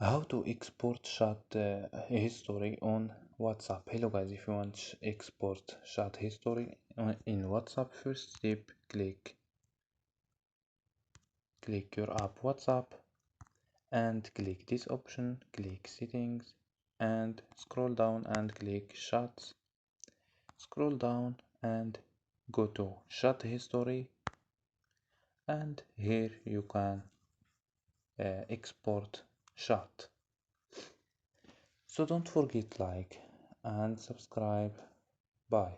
How to export chat history on WhatsApp. Hello guys, if you want to export chat history in WhatsApp, first step, click your app WhatsApp and click this option, click settings and scroll down and click chats. Scroll down and go to chat history, and here you can export chat. So don't forget like and subscribe. Bye.